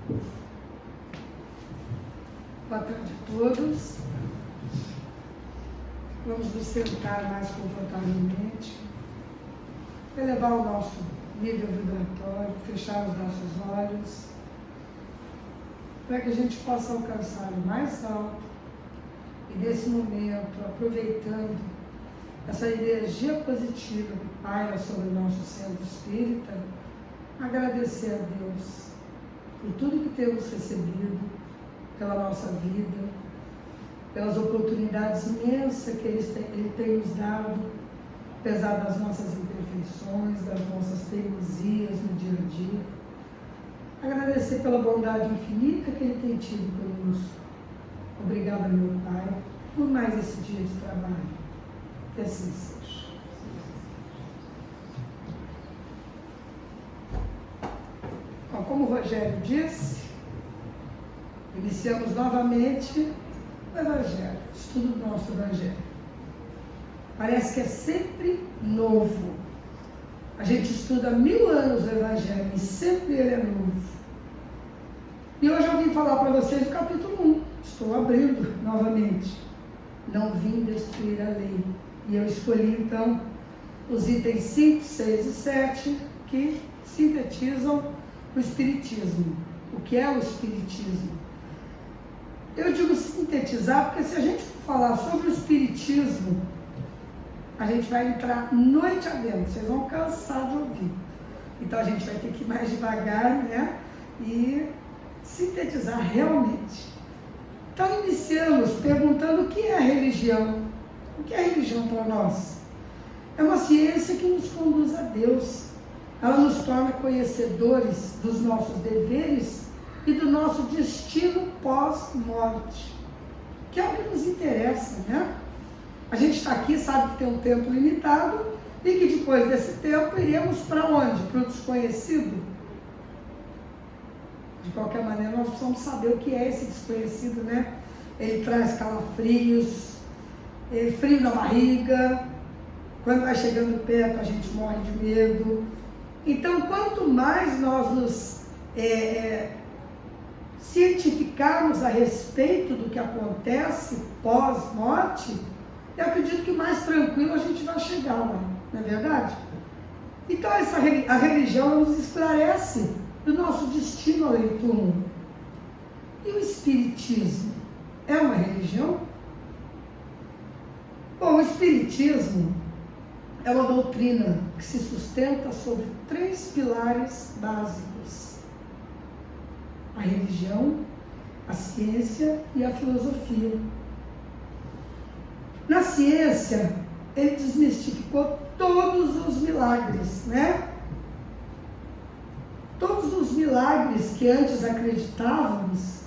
Boa tarde a todos. Vamos nos sentar mais confortavelmente, elevar o nosso nível vibratório, fechar os nossos olhos, para que a gente possa alcançar o mais alto e, nesse momento, aproveitando essa energia positiva que paira sobre o nosso centro espírita, agradecer a Deus por tudo que temos recebido, pela nossa vida, pelas oportunidades imensas que Ele tem nos dado, apesar das nossas imperfeições, das nossas teimosias no dia a dia. Agradecer pela bondade infinita que Ele tem tido conosco. Obrigada, meu Pai, por mais esse dia de trabalho. Que assim seja. Bom, como o Rogério disse, iniciamos novamente o Evangelho, o estudo do nosso Evangelho. Parece que é sempre novo. A gente estuda há 1000 anos o Evangelho e sempre ele é novo. E hoje eu vim falar para vocês do capítulo 1. Estou abrindo novamente. Não vim destruir a lei. E eu escolhi então os itens 5, 6 e 7 que sintetizam o Espiritismo. O que é o Espiritismo? Eu digo sintetizar porque se a gente for falar sobre o Espiritismo, a gente vai entrar noite adentro, vocês vão cansar de ouvir. Então a gente vai ter que ir mais devagar, né? E sintetizar realmente. Então iniciamos perguntando o que é a religião. O que é a religião para nós? É uma ciência que nos conduz a Deus. Ela nos torna conhecedores dos nossos deveres e do nosso destino pós-morte, que é o que nos interessa, né? A gente está aqui, sabe que tem um tempo limitado e que depois desse tempo iremos para onde? Para o desconhecido? De qualquer maneira, nós precisamos saber o que é esse desconhecido, né? Ele traz calafrios, frio na barriga, quando vai chegando perto a gente morre de medo. Então, quanto mais nós nos cientificarmos a respeito do que acontece pós-morte, eu acredito que mais tranquilo a gente vai chegar lá, não é verdade? Então, a religião nos esclarece do nosso destino além do túmulo. E o Espiritismo é uma religião? Bom, o Espiritismo é uma doutrina que se sustenta sobre 3 pilares básicos: a religião, a ciência e a filosofia. Na ciência, ele desmistificou todos os milagres, né? Todos os milagres que antes acreditávamos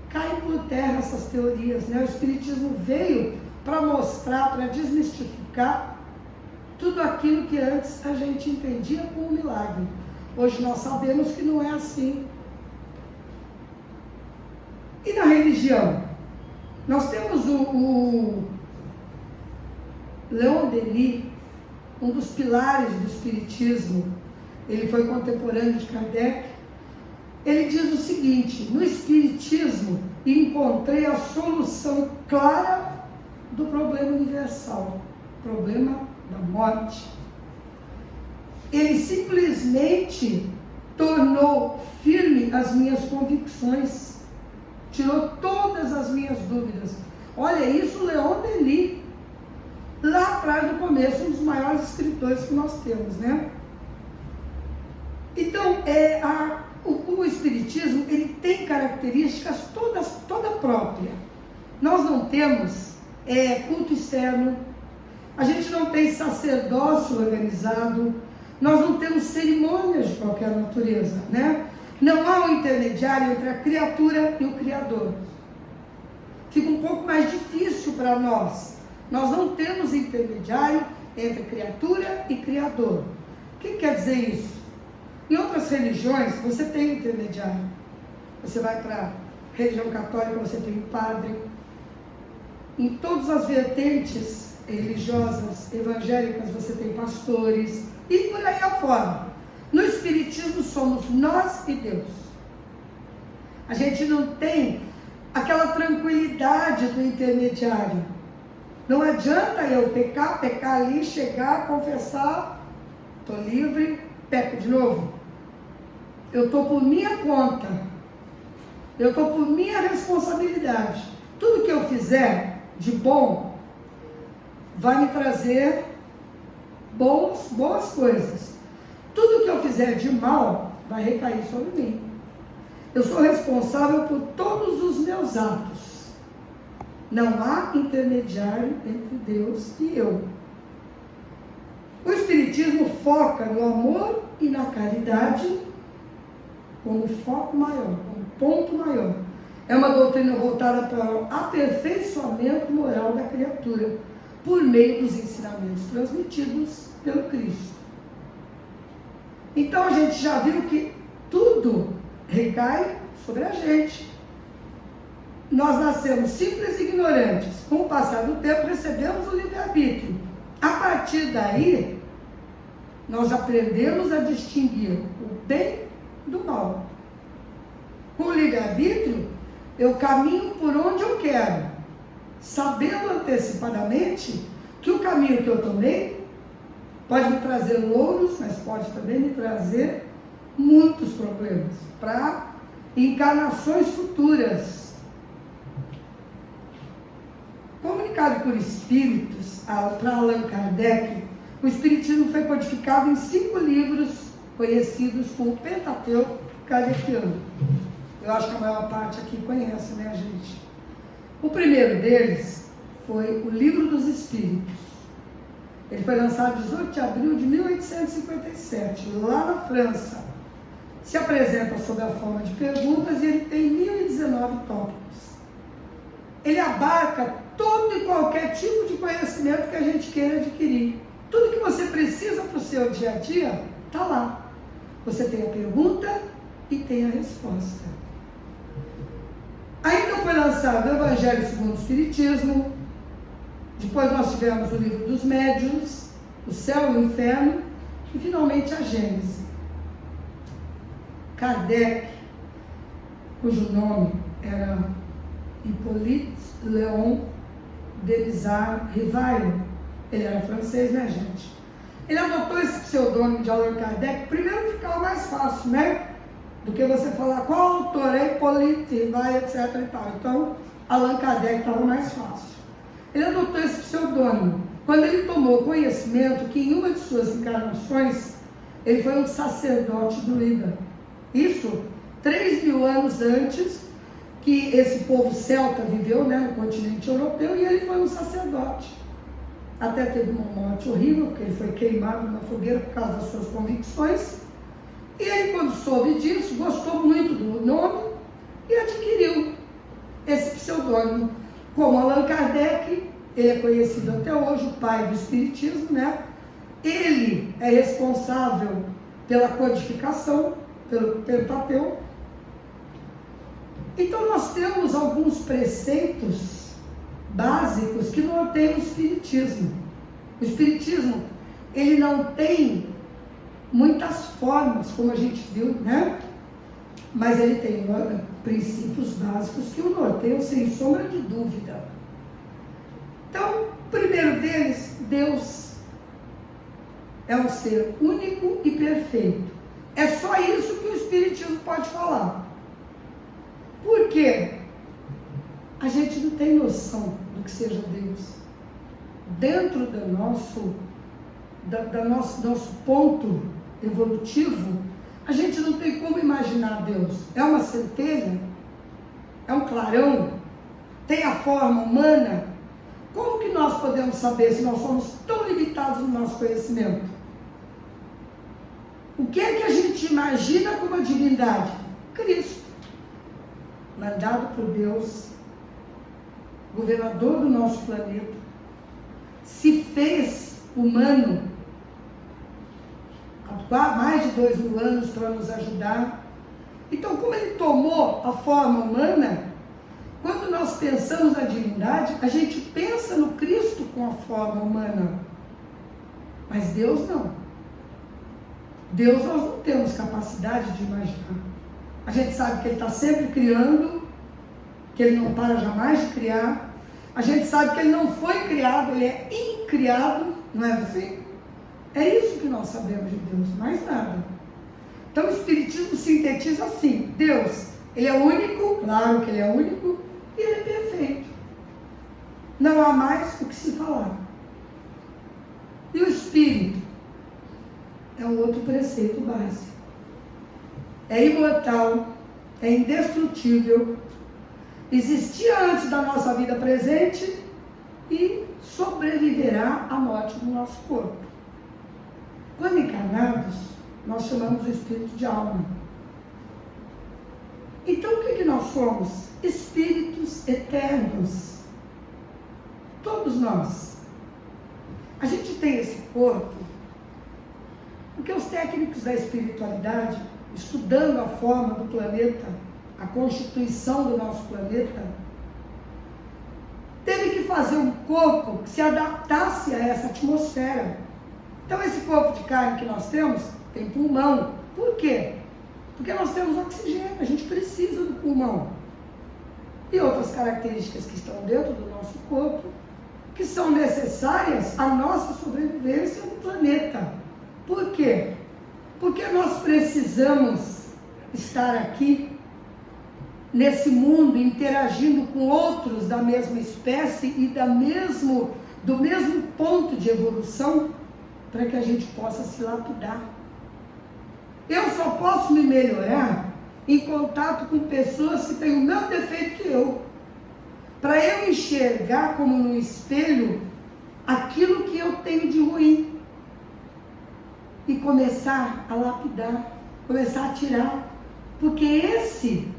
caem por terra, essas teorias, né? O Espiritismo veio para mostrar, para desmistificar tudo aquilo que antes a gente entendia como milagre. Hoje nós sabemos que não é assim. E na religião? Nós temos o Leon Denis, um dos pilares do Espiritismo. Ele foi contemporâneo de Kardec. Ele diz o seguinte: no Espiritismo encontrei a solução clara do problema universal, problema da morte. Ele simplesmente tornou firme as minhas convicções, tirou todas as minhas dúvidas. Olha isso, Leon Denis, lá atrás, no começo, um dos maiores escritores que nós temos, né? Então, o Espiritismo, ele tem características toda própria. Nós não temos culto externo, a gente não tem sacerdócio organizado, nós não temos cerimônias de qualquer natureza, né? Não há um intermediário entre a criatura e o Criador. Fica um pouco mais difícil para nós. Nós não temos intermediário entre criatura e Criador. O que quer dizer isso? Em outras religiões, você tem intermediário. Você vai para a religião católica, você tem um padre. Em todas as vertentes religiosas evangélicas, você tem pastores. E por aí afora. No Espiritismo, somos nós e Deus. A gente não tem aquela tranquilidade do intermediário. Não adianta eu pecar ali, chegar, confessar, estou livre, peco de novo. Eu estou por minha conta. Eu estou por minha responsabilidade. Tudo que eu fizer de bom vai me trazer boas coisas. Tudo que eu fizer de mal vai recair sobre mim. Eu sou responsável por todos os meus atos. Não há intermediário entre Deus e eu. O Espiritismo foca no amor e na caridade como foco maior, como ponto maior. É uma doutrina voltada para o aperfeiçoamento moral da criatura, por meio dos ensinamentos transmitidos pelo Cristo. Então a gente já viu que tudo recai sobre a gente. Nós nascemos simples e ignorantes. Com o passar do tempo recebemos o livre-arbítrio. A partir daí, nós aprendemos a distinguir o bem do mal. Com o livre-arbítrio, eu caminho por onde eu quero, sabendo antecipadamente que o caminho que eu tomei pode me trazer louros, mas pode também me trazer muitos problemas para encarnações futuras. Comunicado por espíritos para Allan Kardec, o Espiritismo foi codificado em 5 livros conhecidos como Pentateuco Kardeciano. Eu acho que a maior parte aqui conhece, né, gente? O primeiro deles foi o Livro dos Espíritos. Ele foi lançado em 18 de abril de 1857, lá na França. Se apresenta sob a forma de perguntas e ele tem 1019 tópicos. Ele abarca todo e qualquer tipo de conhecimento que a gente queira adquirir. Tudo que você precisa para o seu dia a dia, está lá. Você tem a pergunta e tem a resposta. Ainda foi lançado o Evangelho segundo o Espiritismo. Depois nós tivemos o Livro dos Médiuns, o Céu e o Inferno, e finalmente a Gênese. Kardec, cujo nome era Hippolyte Léon Delisle Rivail, ele era francês, né, gente? Ele adotou esse pseudônimo de Allan Kardec, primeiro que ficava mais fácil, né? Do que você falar qual autor é Hippolyte Rivail, etc. e tal. Então, Allan Kardec estava mais fácil. Ele adotou esse pseudônimo quando ele tomou conhecimento que em uma de suas encarnações ele foi um sacerdote druida. Isso 3.000 anos antes que esse povo celta viveu, né, no continente europeu, e ele foi um sacerdote. Até teve uma morte horrível, porque ele foi queimado na fogueira por causa das suas convicções. E ele, quando soube disso, gostou muito do nome e adquiriu esse pseudônimo. Como Allan Kardec, ele é conhecido até hoje, o pai do Espiritismo, né? Ele é responsável pela codificação, pelo Pentateuco. Então nós temos alguns preceitos básicos que norteiam o Espiritismo. O Espiritismo, ele não tem muitas formas, como a gente viu, né? Mas ele tem princípios básicos que o norteiam sem sombra de dúvida. Então, o primeiro deles, Deus é um ser único e perfeito. É só isso que o Espiritismo pode falar. Por quê? A gente não tem noção do que seja Deus. Dentro do nosso ponto evolutivo, a gente não tem como imaginar Deus. É uma centelha? É um clarão? Tem a forma humana? Como que nós podemos saber se nós somos tão limitados no nosso conhecimento? O que é que a gente imagina como a divindade? Cristo, mandado por Deus, governador do nosso planeta, se fez humano há mais de 2.000 anos para nos ajudar. Então, como ele tomou a forma humana, quando nós pensamos na divindade, a gente pensa no Cristo com a forma humana. Mas Deus não. Deus nós não temos capacidade de imaginar. A gente sabe que Ele está sempre criando, que Ele não para jamais de criar. A gente sabe que Ele não foi criado, Ele é incriado, não é assim? É isso que nós sabemos de Deus, mais nada. Então o Espiritismo sintetiza assim: Deus, Ele é único, claro que Ele é único, e Ele é perfeito. Não há mais o que se falar. E o Espírito é um outro preceito básico. É imortal, é indestrutível, existia antes da nossa vida presente e sobreviverá à morte do nosso corpo. Quando encarnados, nós chamamos o espírito de alma. Então o que nós somos? Espíritos eternos. Todos nós. A gente tem esse corpo porque os técnicos da espiritualidade, estudando a forma do planeta, a constituição do nosso planeta, teve que fazer um corpo que se adaptasse a essa atmosfera. Então esse corpo de carne que nós temos tem pulmão. Por quê? Porque nós temos oxigênio, a gente precisa do pulmão. E outras características que estão dentro do nosso corpo, que são necessárias à nossa sobrevivência no planeta. Por quê? Porque nós precisamos estar aqui, nesse mundo, interagindo com outros da mesma espécie e do mesmo ponto de evolução, para que a gente possa se lapidar. Eu só posso me melhorar em contato com pessoas que têm o mesmo defeito que eu, para eu enxergar como no espelho aquilo que eu tenho de ruim e começar a lapidar, começar a tirar, porque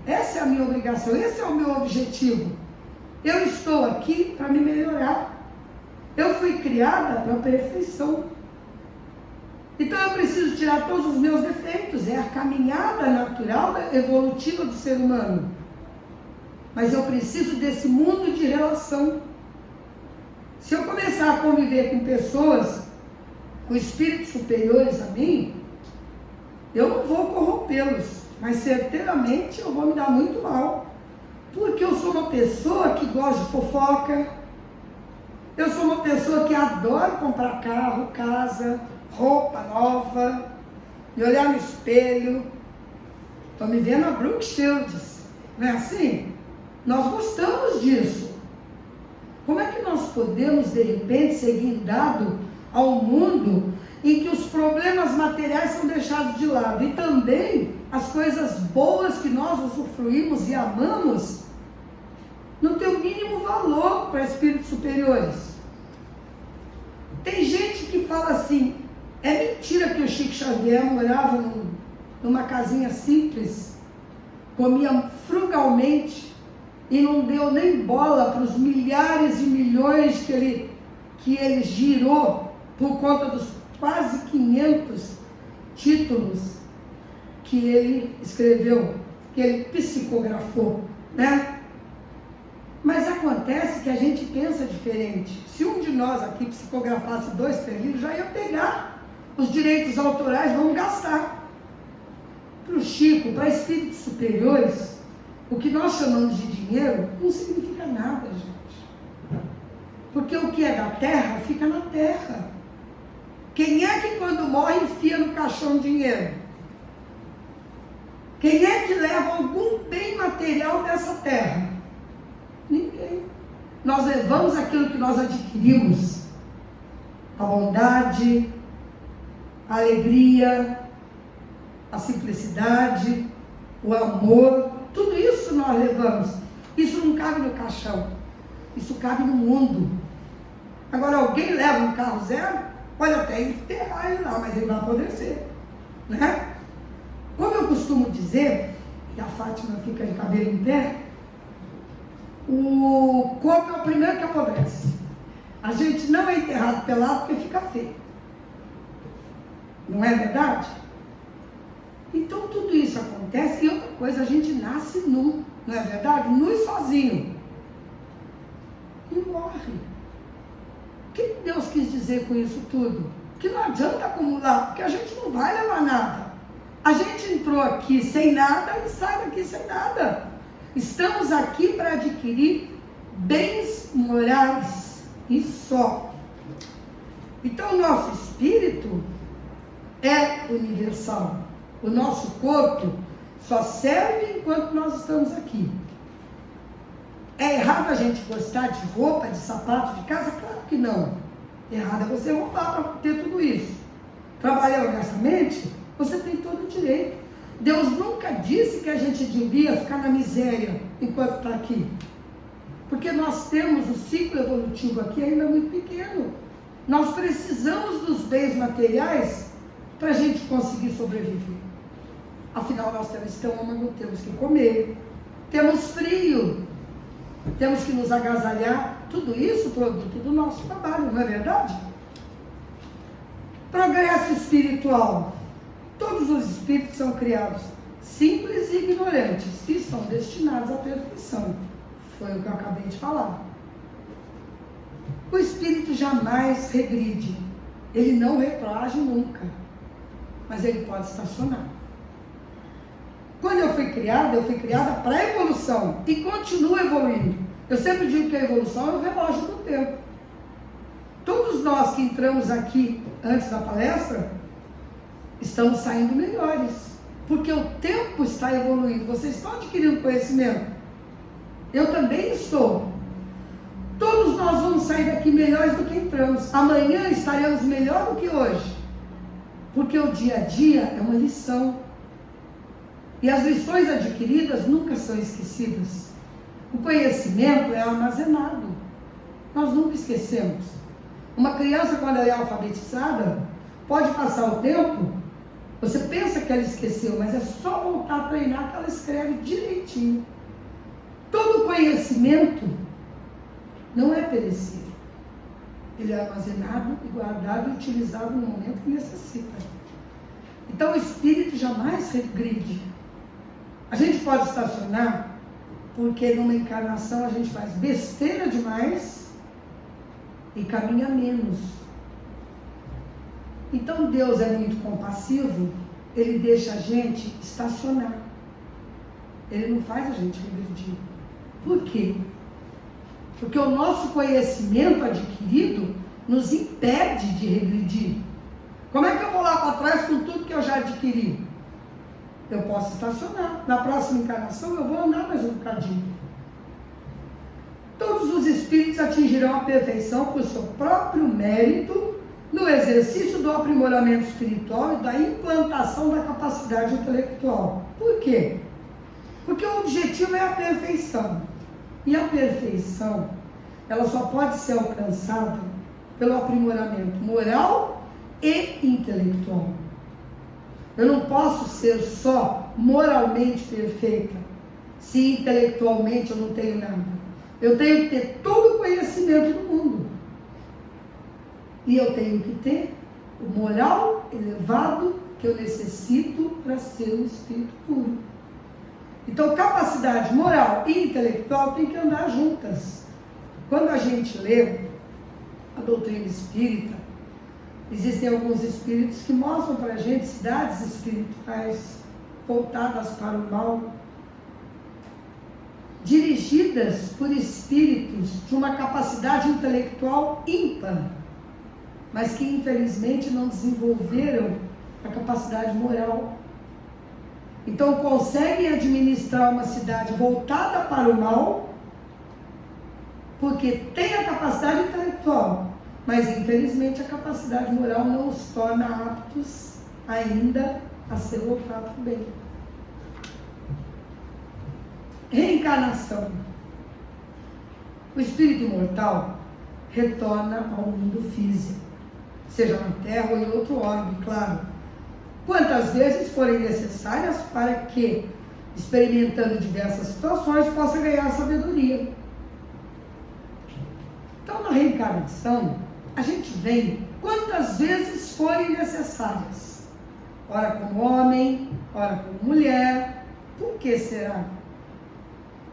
essa é a minha obrigação, esse é o meu objetivo. Eu estou aqui para me melhorar. Eu fui criada para a perfeição. Então eu preciso tirar todos os meus defeitos, é a caminhada natural, evolutiva do ser humano. Mas eu preciso desse mundo de relação. Se eu começar a conviver com pessoas, com espíritos superiores a mim, eu não vou corrompê-los, mas certeiramente eu vou me dar muito mal. Porque eu sou uma pessoa que gosta de fofoca, eu sou uma pessoa que adora comprar carro, casa, roupa nova, e olhar no espelho. Estou me vendo a Brooke Shields, não é assim? Nós gostamos disso. Como é que nós podemos, de repente, ser guindados ao mundo em que os problemas materiais são deixados de lado e também as coisas boas que nós usufruímos e amamos não tem o mínimo valor para espíritos superiores? Tem gente que fala assim: é mentira que o Chico Xavier morava numa casinha simples, comia frugalmente e não deu nem bola para os milhares e milhões que ele girou por conta dos quase 500 títulos que ele escreveu, que ele psicografou, né? Mas acontece que a gente pensa diferente. Se um de nós aqui psicografasse 2, 3 livros, já ia pegar os direitos autorais, vamos gastar. Para o Chico, para espíritos superiores, o que nós chamamos de dinheiro não significa nada, gente. Porque o que é da terra, fica na terra. Quem é que quando morre enfia no caixão dinheiro? Quem é que leva algum bem material dessa terra? Ninguém. Nós levamos aquilo que nós adquirimos. A bondade, a alegria, a simplicidade, o amor, tudo isso nós levamos. Isso não cabe no caixão, isso cabe no mundo. Agora, alguém leva um carro zero, pode até enterrar ele lá, mas ele vai apodrecer, né? Como eu costumo dizer, e a Fátima fica de cabelo em pé, o corpo é o primeiro que apodrece. A gente não é enterrado pelado porque fica feio. Não é verdade? Então tudo isso acontece. E outra coisa, a gente nasce nu, não é verdade? Nu e sozinho. E morre. O que Deus quis dizer com isso tudo? Que não adianta acumular, porque a gente não vai levar nada. A gente entrou aqui sem nada e sai daqui sem nada. Estamos aqui para adquirir bens morais e só. Então o nosso espírito é universal. O nosso corpo só serve enquanto nós estamos aqui. É errado a gente gostar de roupa, de sapato, de casa? Claro que não. Errado é você roubar para ter tudo isso. Trabalhar honestamente, você tem todo o direito. Deus nunca disse que a gente devia ficar na miséria enquanto está aqui. Porque nós temos o ciclo evolutivo aqui ainda muito pequeno. Nós precisamos dos bens materiais para a gente conseguir sobreviver. Afinal, nós temos estômago, temos que comer, temos frio, temos que nos agasalhar. Tudo isso produto do nosso trabalho, não é verdade? Progresso espiritual. Todos os espíritos são criados simples e ignorantes e estão destinados à perfeição. Foi o que eu acabei de falar. O espírito jamais regride. Ele não retroage nunca. Mas ele pode estacionar. Quando eu fui criada para a evolução e continuo evoluindo. Eu sempre digo que a evolução é o relógio do tempo. Todos nós que entramos aqui antes da palestra, estamos saindo melhores. Porque o tempo está evoluindo. Vocês estão adquirindo conhecimento. Eu também estou. Todos nós vamos sair daqui melhores do que entramos. Amanhã estaremos melhor do que hoje. Porque o dia a dia é uma lição. E as lições adquiridas nunca são esquecidas. O conhecimento é armazenado. Nós nunca esquecemos. Uma criança, quando ela é alfabetizada, pode passar o tempo, você pensa que ela esqueceu, mas é só voltar a treinar que ela escreve direitinho. Todo conhecimento não é perecível. Ele é armazenado e guardado e utilizado no momento que necessita. Então o espírito jamais regride. A gente pode estacionar porque numa encarnação a gente faz besteira demais e caminha menos. Então Deus é muito compassivo, Ele deixa a gente estacionar. Ele não faz a gente regredir. Por quê? Porque o nosso conhecimento adquirido nos impede de regredir. Como é que eu vou lá para trás com tudo que eu já adquiri? Eu posso estacionar. Na próxima encarnação eu vou andar mais um bocadinho. Todos os espíritos atingirão a perfeição por seu próprio mérito no exercício do aprimoramento espiritual e da implantação da capacidade intelectual. Por quê? Porque o objetivo é a perfeição. E a perfeição, ela só pode ser alcançada pelo aprimoramento moral e intelectual. Eu não posso ser só moralmente perfeita, se intelectualmente eu não tenho nada. Eu tenho que ter todo o conhecimento do mundo. E eu tenho que ter o moral elevado que eu necessito para ser um espírito puro. Então, capacidade moral e intelectual tem que andar juntas. Quando a gente lê a doutrina espírita, existem alguns espíritos que mostram para a gente cidades espirituais voltadas para o mal, dirigidas por espíritos de uma capacidade intelectual ímpar, mas que infelizmente não desenvolveram a capacidade moral. Então conseguem administrar uma cidade voltada para o mal, porque tem a capacidade intelectual, mas infelizmente a capacidade moral não os torna aptos ainda a ser voltado para o bem. Reencarnação. O espírito imortal retorna ao mundo físico, seja na Terra ou em outro órgão, claro, quantas vezes forem necessárias para que, experimentando diversas situações, possa ganhar sabedoria. Então, na reencarnação, a gente vem quantas vezes forem necessárias. Ora como homem, ora como mulher. Por que será?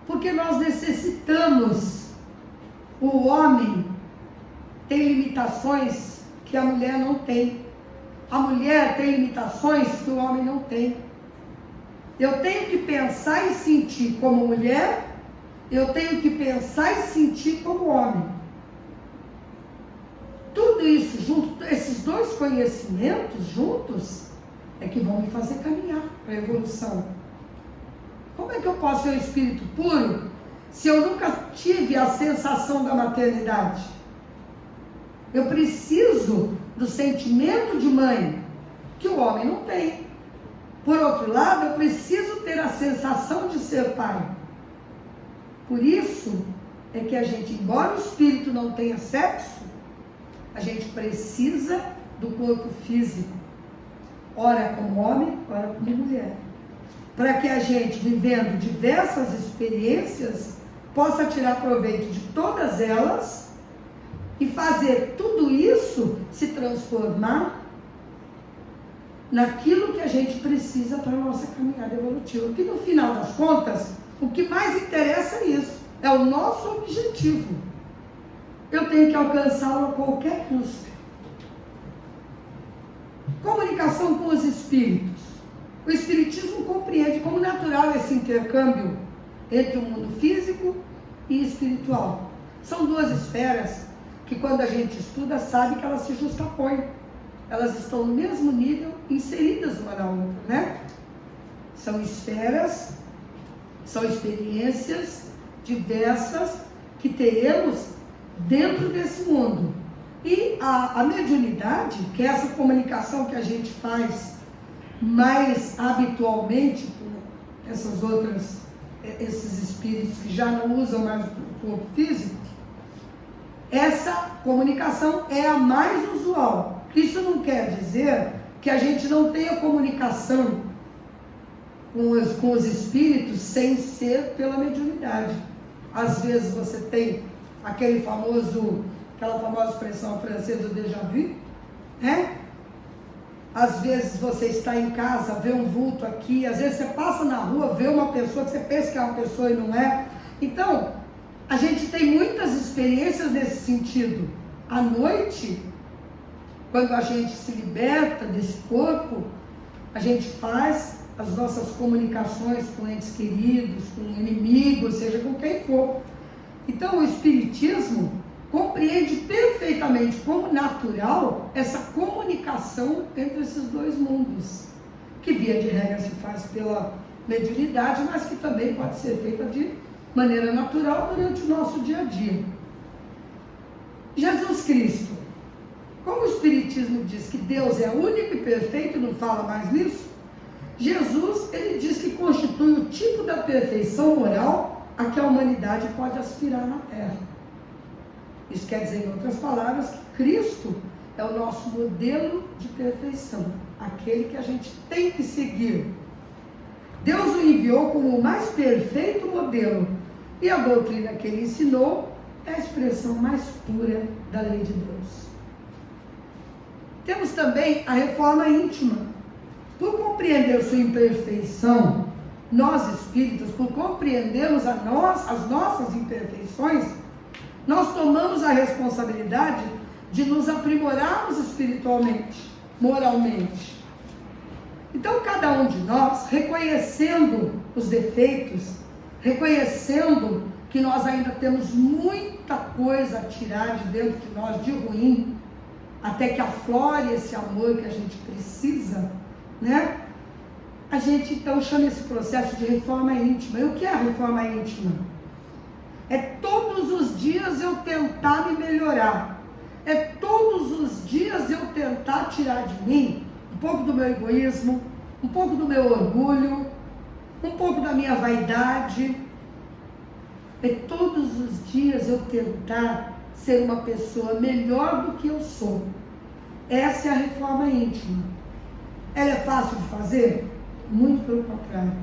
Porque nós necessitamos. O homem tem limitações que a mulher não tem. A mulher tem limitações que o homem não tem. Eu tenho que pensar e sentir como mulher, eu tenho que pensar e sentir como homem. Tudo isso junto, esses dois conhecimentos juntos, é que vão me fazer caminhar para a evolução. Como é que eu posso ser um espírito puro se eu nunca tive a sensação da maternidade? Eu preciso do sentimento de mãe, que o homem não tem. Por outro lado, eu preciso ter a sensação de ser pai. Por isso é que a gente, embora o espírito não tenha sexo, a gente precisa do corpo físico. Ora como homem, ora como mulher. Para que a gente, vivendo diversas experiências, possa tirar proveito de todas elas e fazer tudo isso se transformar naquilo que a gente precisa para a nossa caminhada evolutiva. Porque no final das contas, o que mais interessa é isso, é o nosso objetivo. Eu tenho que alcançá-lo a qualquer custo. Comunicação com os espíritos. O espiritismo compreende como natural esse intercâmbio entre o mundo físico e espiritual. São duas esferas que, quando a gente estuda, sabe que elas se justapõem. Elas estão no mesmo nível, inseridas uma na outra, né? São esferas, são experiências diversas que teremos dentro desse mundo. E a mediunidade, que é essa comunicação que a gente faz mais habitualmente com esses espíritos que já não usam mais o corpo físico, essa comunicação é a mais usual. Isso não quer dizer que a gente não tenha comunicação com os espíritos sem ser pela mediunidade. Às vezes você tem aquela famosa expressão francesa, o déjà vu, né? Às vezes você está em casa, vê um vulto aqui, às vezes você passa na rua, vê uma pessoa que você pensa que é uma pessoa e não é. Então, a gente tem muitas experiências nesse sentido. À noite, quando a gente se liberta desse corpo, a gente faz as nossas comunicações com entes queridos, com inimigos, seja com quem for. Então, o espiritismo compreende perfeitamente como natural essa comunicação entre esses dois mundos, que via de regra se faz pela mediunidade, mas que também pode ser feita de maneira natural durante o nosso dia a dia. Jesus Cristo, como o Espiritismo diz que Deus é único e perfeito, não fala mais nisso, Jesus, ele diz que constitui o tipo da perfeição moral a que a humanidade pode aspirar na Terra. Isso quer dizer, em outras palavras, que Cristo é o nosso modelo de perfeição, aquele que a gente tem que seguir. Deus o enviou como o mais perfeito modelo, e a doutrina que ele ensinou é a expressão mais pura da lei de Deus. Temos também a reforma íntima. Por compreender sua imperfeição, nós espíritas, por compreendermos as nossas imperfeições, nós tomamos a responsabilidade de nos aprimorarmos espiritualmente, moralmente. Então, cada um de nós, reconhecendo os defeitos, reconhecendo que nós ainda temos muita coisa a tirar de dentro de nós de ruim, até que aflore esse amor que a gente precisa, né? A gente então chama esse processo de reforma íntima. E o que é a reforma íntima? É todos os dias eu tentar me melhorar. É todos os dias eu tentar tirar de mim um pouco do meu egoísmo, um pouco do meu orgulho, um pouco da minha vaidade. É todos os dias eu tentar ser uma pessoa melhor do que eu sou. Essa é a reforma íntima. Ela é fácil de fazer? Muito pelo contrário.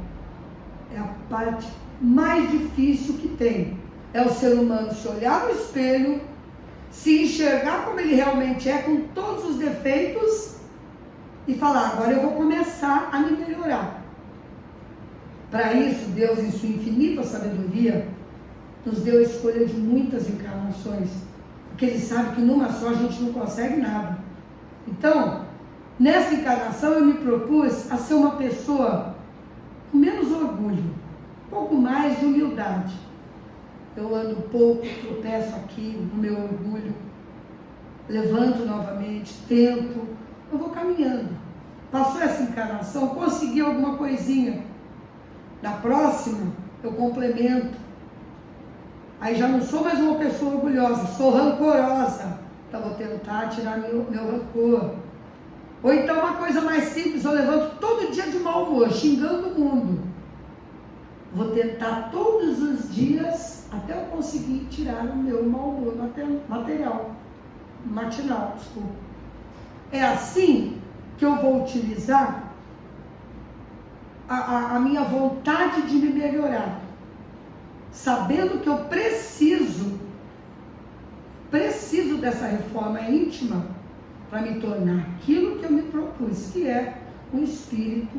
É a parte mais difícil que tem. É o ser humano se olhar no espelho, se enxergar como ele realmente é, com todos os defeitos, e falar, agora eu vou começar a me melhorar. Para isso, Deus, em sua infinita sabedoria, nos deu a escolha de muitas encarnações, porque Ele sabe que numa só a gente não consegue nada. Então, Nessa encarnação eu me propus a ser uma pessoa com menos orgulho, um pouco mais de humildade. Eu ando pouco, tropeço aqui no meu orgulho, levanto novamente, tento, eu vou caminhando. Passou essa encarnação, consegui alguma coisinha. Na próxima, eu complemento. Aí já não sou mais uma pessoa orgulhosa, sou rancorosa. Então vou tentar tirar meu rancor. Ou então uma coisa mais simples, eu levanto todo dia de mau humor, xingando o mundo. Vou tentar todos os dias até eu conseguir tirar o meu mau humor matinal, desculpa. É assim que eu vou utilizar a minha vontade de me melhorar, sabendo que eu preciso dessa reforma íntima para me tornar aquilo que eu me propus, que é um espírito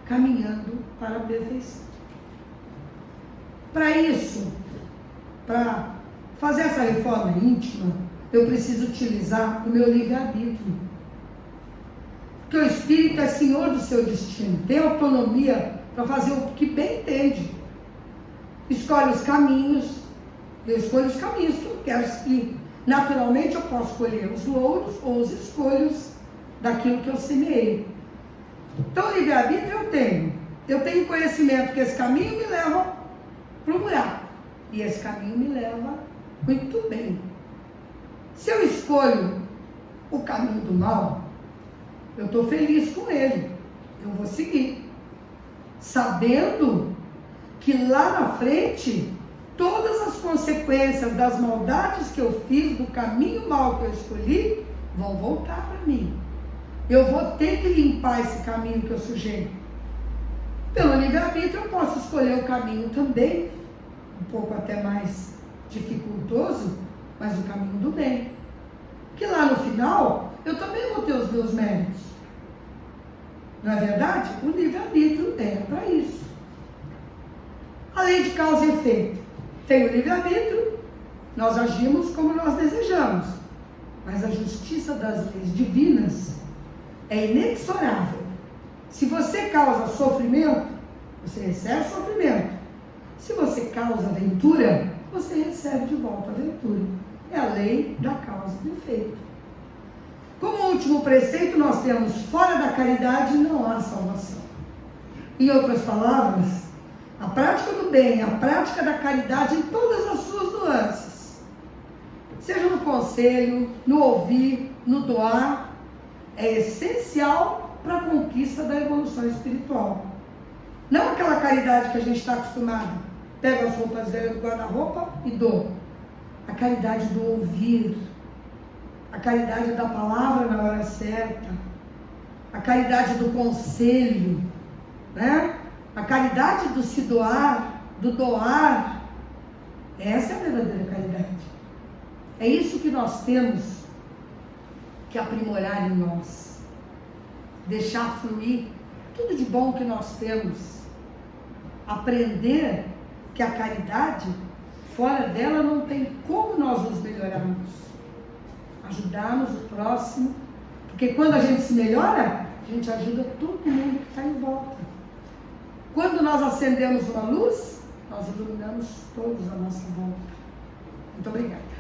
caminhando para a perfeição. Para isso, para fazer essa reforma íntima, eu preciso utilizar o meu livre-arbítrio. Porque o espírito é senhor do seu destino, tem autonomia para fazer o que bem entende. Escolhe os caminhos, eu escolho os caminhos que eu quero seguir. Naturalmente eu posso escolher os louros ou os escolhos daquilo que eu semeei. Então o livre-arbítrio eu tenho conhecimento que esse caminho me leva para o buraco. E esse caminho me leva muito bem. Se eu escolho o caminho do mal, eu estou feliz com ele. Eu vou seguir. Sabendo que lá na frente, todas as consequências das maldades que eu fiz, do caminho mal que eu escolhi, vão voltar para mim. Eu vou ter que limpar esse caminho que eu sujei. Pelo livre-arbítrio eu posso escolher o caminho também, um pouco até mais dificultoso, mas o caminho do bem. Que lá no final, eu também vou ter os meus méritos. Não é verdade? O livre-arbítrio é para isso. A lei de causa e efeito. Tem o livre-arbítrio, nós agimos como nós desejamos. Mas a justiça das leis divinas é inexorável. Se você causa sofrimento, você recebe sofrimento. Se você causa aventura, você recebe de volta a aventura. É a lei da causa e do efeito. Como último preceito, nós temos: fora da caridade não há salvação. Em outras palavras, a prática do bem, a prática da caridade em todas as suas nuances, seja no conselho, no ouvir, no doar, é essencial para a conquista da evolução espiritual. Não aquela caridade que a gente está acostumado. Pego as roupas velhas do guarda-roupa e dou. A caridade do ouvir, a caridade da palavra na hora certa, a caridade do conselho, né? A caridade do se doar, do doar. Essa é a verdadeira caridade. É isso que nós temos que aprimorar em nós. Deixar fluir tudo de bom que nós temos. Aprender que a caridade, fora dela não tem como nós nos melhorarmos. Ajudarmos o próximo. Porque quando a gente se melhora, a gente ajuda todo mundo que está em volta. Quando nós acendemos uma luz, nós iluminamos todos à nossa volta. Muito obrigada.